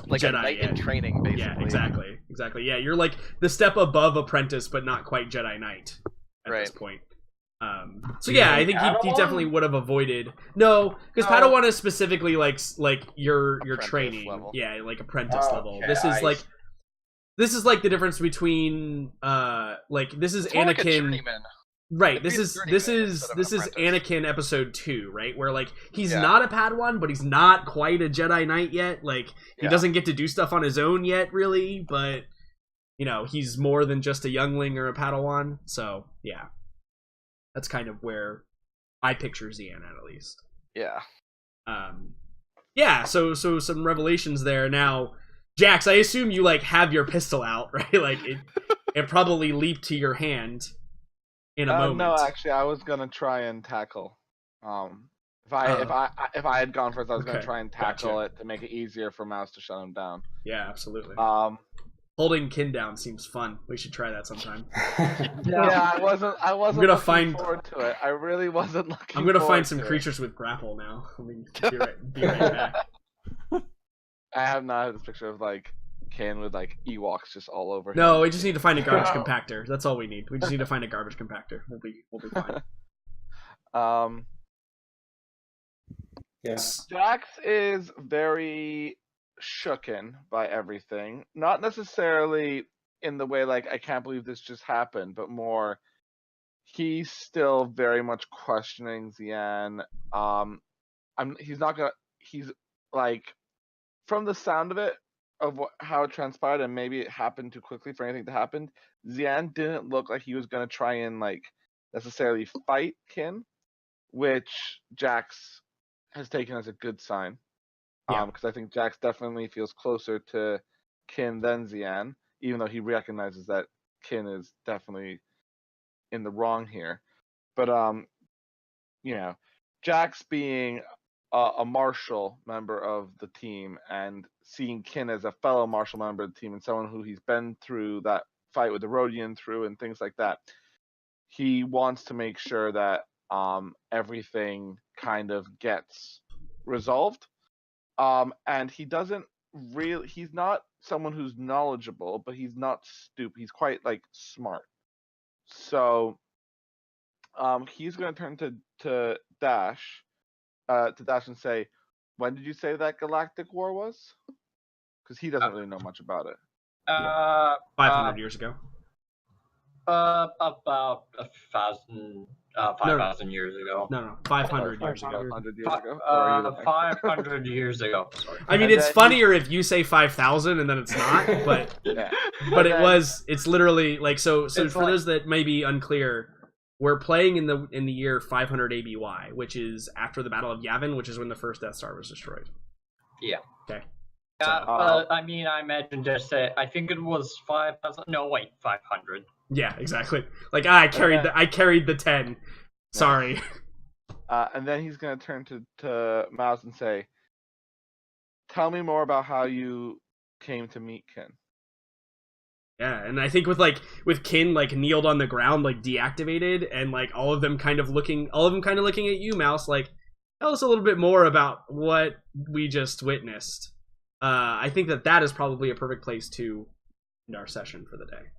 Speaker 4: Like
Speaker 2: Jedi
Speaker 4: a knight in
Speaker 2: yet.
Speaker 4: training, basically.
Speaker 2: Yeah, exactly. Yeah, you're like the step above apprentice, but not quite Jedi Knight at this
Speaker 4: Right.
Speaker 2: point. So yeah, I think he
Speaker 5: Padawan?
Speaker 2: definitely would have avoided. No, because
Speaker 5: No.
Speaker 2: Padawan is specifically like your
Speaker 4: Apprentice
Speaker 2: training.
Speaker 4: level.
Speaker 2: Yeah, like apprentice level.
Speaker 5: Okay,
Speaker 2: This is
Speaker 5: I
Speaker 2: like
Speaker 5: see.
Speaker 2: this is like the difference between this is
Speaker 4: It's more like a
Speaker 2: Anakin.
Speaker 4: journeyman.
Speaker 2: Right.
Speaker 4: It'd
Speaker 2: This
Speaker 4: be a
Speaker 2: is
Speaker 4: journeyman
Speaker 2: this is
Speaker 4: instead of
Speaker 2: this
Speaker 4: an
Speaker 2: is
Speaker 4: apprentice.
Speaker 2: Anakin episode 2, right? Where like he's
Speaker 4: Yeah.
Speaker 2: not a Padawan, but he's not quite a Jedi Knight yet. Like he
Speaker 4: Yeah.
Speaker 2: doesn't get to do stuff on his own yet, really. But he's more than just a youngling or a Padawan. So yeah, that's kind of where I picture Zian at least.
Speaker 4: Yeah.
Speaker 2: Yeah. So some revelations there. Now, Jax, I assume you like have your pistol out, right? Like it probably leaped to your hand in a moment.
Speaker 6: No, actually, I was gonna try and tackle. If I had gone first, I was gonna
Speaker 2: Okay,
Speaker 6: try and tackle
Speaker 2: gotcha.
Speaker 6: it to make it easier for Mouse to shut him down.
Speaker 2: Yeah, absolutely.
Speaker 6: Holding
Speaker 2: Kin down seems fun. We should try that sometime.
Speaker 6: Yeah, I wasn't
Speaker 2: gonna
Speaker 6: looking
Speaker 2: find-
Speaker 6: forward to it. I really wasn't looking.
Speaker 2: I'm gonna
Speaker 6: forward
Speaker 2: find some
Speaker 6: to it.
Speaker 2: creatures with grapple now. Let me be right back.
Speaker 6: I have not this picture of like Kin with like Ewoks just all over.
Speaker 2: No,
Speaker 6: him.
Speaker 2: we just need to find a garbage compactor. That's all we need. We just need to find a garbage compactor. We'll be fine.
Speaker 3: Yeah.
Speaker 6: Jax is very shooken by everything. Not necessarily in the way like I can't believe this just happened, but more he's still very much questioning Zian. He's like from the sound of it of how it transpired, and maybe it happened too quickly for anything to happen. Zian didn't look like he was gonna try and like necessarily fight Kin, which Jax has taken as a good sign.
Speaker 2: Yeah.
Speaker 6: Because I think Jax definitely feels closer to Kin than Zian, even though he recognizes that Kin is definitely in the wrong here. But Jax being a martial member of the team and seeing Kin as a fellow martial member of the team and someone who he's been through that fight with the Rodian through and things like that, he wants to make sure that everything kind of gets resolved. And he doesn't really, he's not someone who's knowledgeable, but he's not stupid. He's quite like smart. So he's going to turn to Dash and say, when did you say that Galactic War was? Because he doesn't really know much about it.
Speaker 2: 500 years ago.
Speaker 5: About 5,000 years ago.
Speaker 2: No, 500 years ago.
Speaker 6: 500 years ago? Or are you looking?
Speaker 5: 500 years ago. Sorry.
Speaker 2: I mean,
Speaker 6: And
Speaker 2: it's
Speaker 6: then
Speaker 2: funnier if you say 5,000 and then it's not, but
Speaker 6: Yeah.
Speaker 2: but
Speaker 6: And
Speaker 2: it
Speaker 6: then-
Speaker 2: was. It's literally like so. So
Speaker 6: It's
Speaker 2: for
Speaker 6: like-
Speaker 2: those that may be unclear, we're playing in the year 500 ABY, which is after the Battle of Yavin, which is when the first Death Star was destroyed.
Speaker 5: Yeah.
Speaker 2: Okay.
Speaker 5: I mean, I imagine just I think it was 5,000. No, wait, 500.
Speaker 2: Yeah, exactly. Like I carried the 10. Sorry.
Speaker 6: And then he's going to turn to Mouse and say, tell me more about how you came to meet Kin.
Speaker 2: Yeah, and I think with Kin like kneeled on the ground, like deactivated, and like all of them kind of looking at you, Mouse, like tell us a little bit more about what we just witnessed. I think that is probably a perfect place to end our session for the day.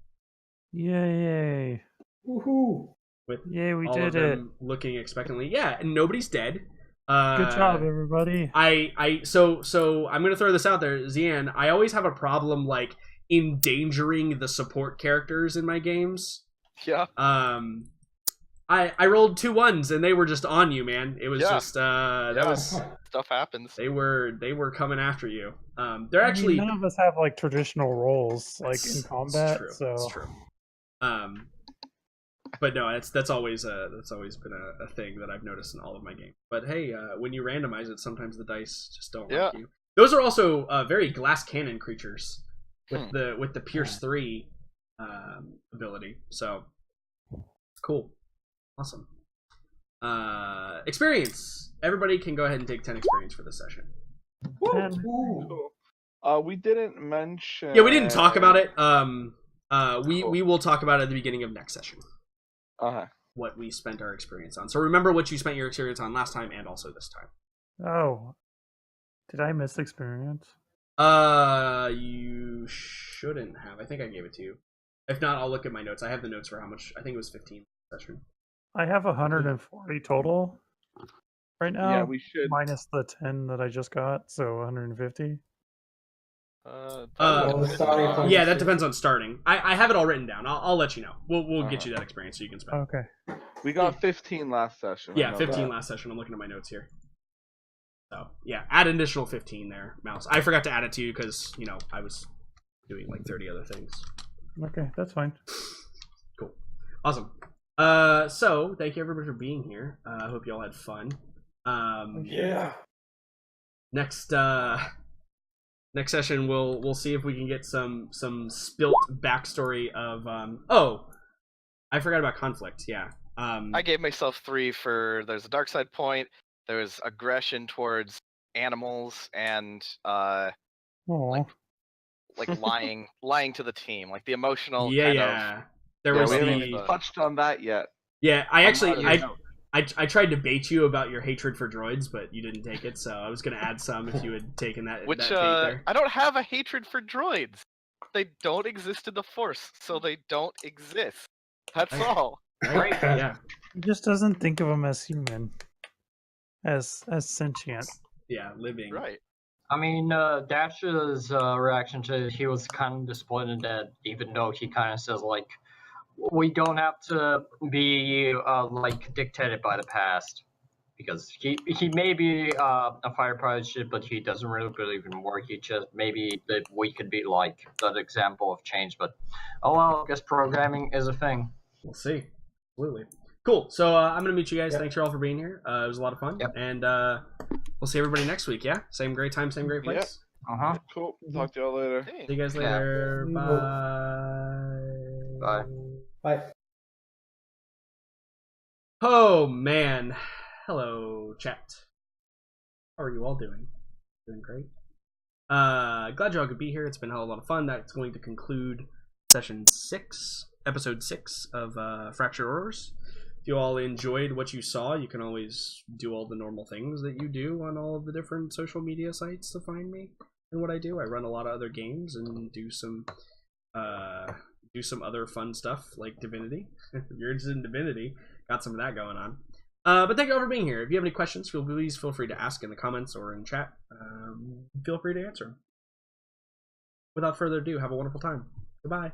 Speaker 1: Yay!
Speaker 3: Woohoo!
Speaker 2: With
Speaker 1: We
Speaker 2: all
Speaker 1: did
Speaker 2: of them looking expectantly. Yeah, and nobody's dead.
Speaker 1: Good job, everybody.
Speaker 2: So I'm gonna throw this out there, Zian. I always have a problem like endangering the support characters in my games.
Speaker 4: Yeah.
Speaker 2: I rolled 2 1s and they were just on you, man. It was just that was
Speaker 4: stuff happens.
Speaker 2: They were coming after you. They're actually
Speaker 1: none of us have like traditional roles like in combat.
Speaker 2: True.
Speaker 1: So
Speaker 2: it's true. But no, that's always been a thing that I've noticed in all of my games. But hey, when you randomize it, sometimes the dice just don't like you. Those are also very glass cannon creatures with the Pierce 3 ability. So cool, awesome. Experience. Everybody can go ahead and take 10 experience for this session.
Speaker 6: We didn't mention.
Speaker 2: Yeah, we didn't talk about it. We will talk about it at the beginning of next session. What we spent our experience on. So remember what you spent your experience on last time and also this time.
Speaker 1: Oh, did I miss experience?
Speaker 2: You shouldn't have. I think I gave it to you. If not, I'll look at my notes. I have the notes for how much. I think it was 15 session.
Speaker 1: I have 140 total right now.
Speaker 6: Yeah, we should
Speaker 1: minus the 10 that I just got, so 150.
Speaker 2: Yeah, that depends on starting. I have it all written down. I'll let you know. We'll get you that experience so you can spend.
Speaker 1: Okay.
Speaker 6: We got 15 last session.
Speaker 2: Yeah, 15 last session. I'm looking at my notes here. So yeah, add an additional 15 there, Mouse. I forgot to add it to you because I was doing like 30 other things.
Speaker 1: Okay, that's fine.
Speaker 2: Cool, awesome. So thank you everybody for being here. I hope you all had fun.
Speaker 3: Yeah.
Speaker 2: Next session we'll see if we can get some spilt backstory of oh, I forgot about conflict. Yeah.
Speaker 4: I gave myself 3 for there's a dark side point, there's aggression towards animals, and like lying to the team, like the emotional kind of.
Speaker 2: There was
Speaker 6: we haven't touched on that yet.
Speaker 2: Yeah, I tried to bait you about your hatred for droids, but you didn't take it, so I was going to add some if you had taken that.
Speaker 4: Which,
Speaker 2: that there.
Speaker 4: I don't have a hatred for droids. They don't exist in the Force, so they don't exist. That's all.
Speaker 2: Right? Yeah.
Speaker 1: He just doesn't think of them as human. As sentient.
Speaker 2: Yeah, living.
Speaker 4: Right.
Speaker 5: I mean, Dash's reaction to it, he was kind of disappointed that even though he kind of says, like, we don't have to be like dictated by the past, because he may be a fire project, but he doesn't really believe in war. He just maybe that we could be like that example of change. But oh well, I guess programming is a thing.
Speaker 2: We'll see. Absolutely. Cool. So I'm gonna meet you guys. Thanks all for being here. It was a lot of fun.
Speaker 5: Yep.
Speaker 2: And we'll see everybody next week. Yeah. Same great time, same great place.
Speaker 5: Yep.
Speaker 6: Cool. Talk to y'all later.
Speaker 4: Hey.
Speaker 2: See you guys later. Bye.
Speaker 5: Bye.
Speaker 3: Bye.
Speaker 2: Oh man. Hello, chat. How are you all doing? Doing great. Glad you all could be here. It's been a hell of a lot of fun. That's going to conclude session 6, episode 6 of Fractured Orders. If you all enjoyed what you saw, you can always do all the normal things that you do on all of the different social media sites to find me and what I do. I run a lot of other games and do some other fun stuff like Divinity. If you're interested in Divinity, got some of that going on. But thank you all for being here. If you have any questions, please feel free to ask in the comments or in chat. Feel free to answer them. Without further ado, have a wonderful time. Goodbye.